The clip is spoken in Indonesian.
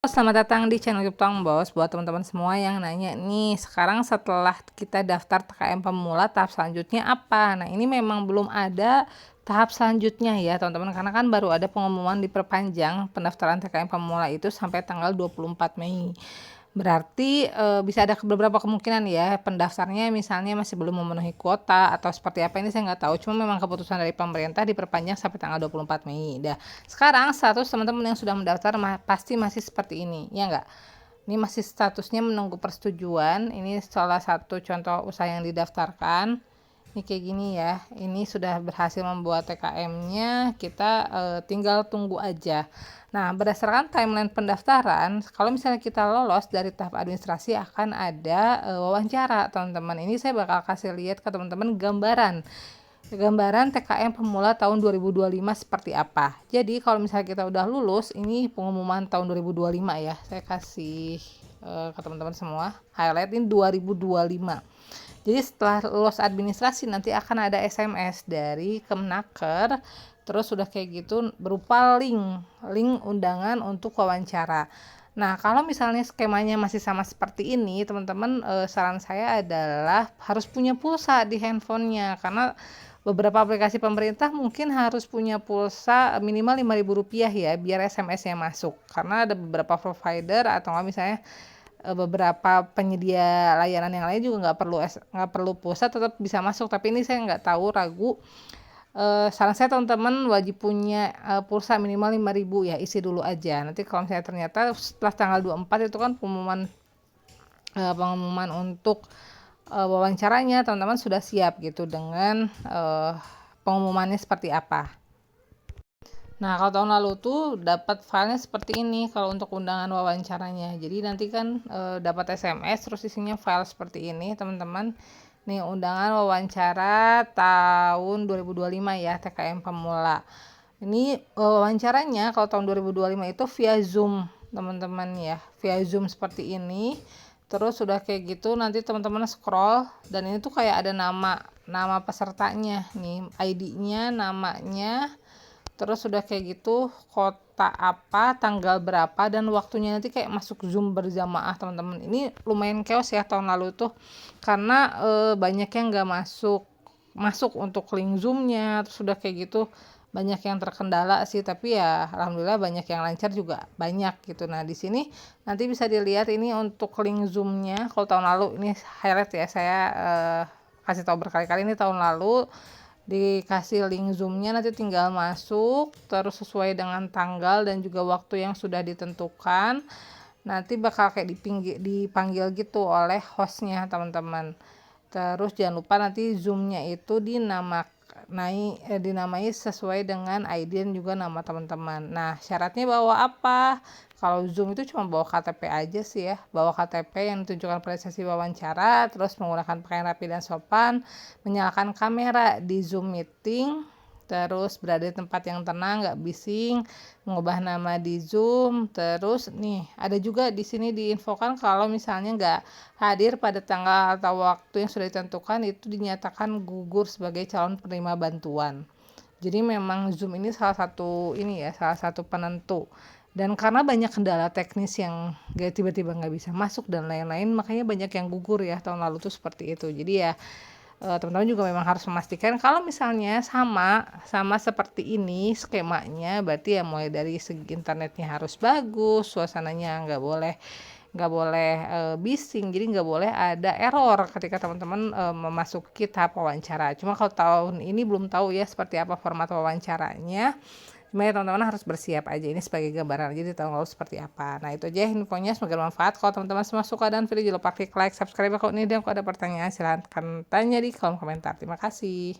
Selamat datang di channel YouTube Tong Bos. Buat teman-teman semua yang nanya nih, sekarang setelah kita daftar TKM pemula, tahap selanjutnya apa? Nah, ini memang belum ada tahap selanjutnya ya teman-teman, karena kan baru ada pengumuman diperpanjang pendaftaran TKM pemula itu sampai tanggal 24 Mei. Berarti bisa ada beberapa kemungkinan ya pendaftarnya misalnya masih belum memenuhi kuota atau seperti apa, ini saya nggak tahu. Cuma memang keputusan dari pemerintah diperpanjang sampai tanggal 24 Mei. Dah, sekarang status teman-teman yang sudah mendaftar pasti masih seperti ini, ya nggak? Ini masih statusnya menunggu persetujuan. Ini salah satu contoh usaha yang didaftarkan. Ini kayak gini ya, ini sudah berhasil membuat TKM-nya, kita tinggal tunggu aja. Nah, berdasarkan timeline pendaftaran, kalau misalnya kita lolos dari tahap administrasi akan ada wawancara teman-teman. Ini saya bakal kasih lihat ke teman-teman gambaran TKM pemula tahun 2025 seperti apa. Jadi kalau misalnya kita udah lulus, ini pengumuman tahun 2025 ya, saya kasih ke teman-teman semua, highlight ini 2025. Jadi setelah lulus administrasi nanti akan ada SMS dari Kemenaker, terus sudah kayak gitu berupa link undangan untuk wawancara. Nah, kalau misalnya skemanya masih sama seperti ini, teman-teman, saran saya adalah harus punya pulsa di handphonenya, karena beberapa aplikasi pemerintah mungkin harus punya pulsa minimal Rp5.000 ya, biar SMS-nya masuk. Karena ada beberapa provider atau misalnya beberapa penyedia layanan yang lain juga nggak perlu pulsa, tetap bisa masuk. Tapi ini saya nggak tahu, ragu. Saran saya teman-teman wajib punya pulsa minimal 5.000 ya, isi dulu aja. Nanti kalau misalnya ternyata setelah tanggal 24 itu kan pengumuman untuk wawancaranya, teman-teman sudah siap gitu dengan pengumumannya seperti apa. Nah, kalau tahun lalu tuh dapat filenya seperti ini kalau untuk undangan wawancaranya. Jadi nanti kan dapat SMS terus isinya file seperti ini, teman-teman. Nih, undangan wawancara tahun 2025 ya, TKM pemula. Ini wawancaranya kalau tahun 2025 itu via Zoom, teman-teman ya. Via Zoom seperti ini. Terus sudah kayak gitu nanti teman-teman scroll dan ini tuh kayak ada nama pesertanya nih, ID-nya, namanya. Terus sudah kayak gitu kota apa, tanggal berapa, dan waktunya nanti kayak masuk Zoom berjamaah teman-teman. Ini lumayan chaos ya tahun lalu tuh, karena banyak yang nggak masuk untuk link Zoomnya. Terus sudah kayak gitu banyak yang terkendala sih, tapi ya alhamdulillah banyak yang lancar juga banyak gitu. Nah, di sini nanti bisa dilihat ini untuk link Zoomnya. Kalau tahun lalu ini highlight ya, saya kasih tahu berkali-kali, ini tahun lalu dikasih link Zoomnya, nanti tinggal masuk terus sesuai dengan tanggal dan juga waktu yang sudah ditentukan. Nanti bakal kayak dipanggil gitu oleh hostnya teman-teman. Terus jangan lupa nanti Zoomnya itu dinamai sesuai dengan ID dan juga nama teman-teman. Nah, syaratnya bawa apa? Kalau Zoom itu cuma bawa KTP aja sih ya, bawa KTP yang ditunjukkan pada sesi wawancara, terus menggunakan pakaian rapi dan sopan, menyalakan kamera di Zoom meeting, terus berada di tempat yang tenang, nggak bising, mengubah nama di Zoom. Terus nih ada juga di sini diinfokan kalau misalnya nggak hadir pada tanggal atau waktu yang sudah ditentukan, itu dinyatakan gugur sebagai calon penerima bantuan. Jadi memang Zoom ini salah satu penentu. Dan karena banyak kendala teknis yang tiba-tiba nggak bisa masuk dan lain-lain, makanya banyak yang gugur ya tahun lalu tuh seperti itu. Jadi ya teman-teman juga memang harus memastikan kalau misalnya sama seperti ini skemanya, berarti ya mulai dari segi internetnya harus bagus, suasananya nggak boleh bising, jadi nggak boleh ada error ketika teman-teman memasuki tahap wawancara. Cuma kalau tahun ini belum tahu ya seperti apa format wawancaranya. Cuma ya teman-teman harus bersiap aja, ini sebagai gambaran aja di tahun lalu seperti apa. Nah, itu aja infonya, semoga bermanfaat. Kalau teman-teman semua suka dan video, jangan lupa klik like, subscribe kalau ini, dan kalau ada pertanyaan silahkan tanya di kolom komentar. Terima kasih.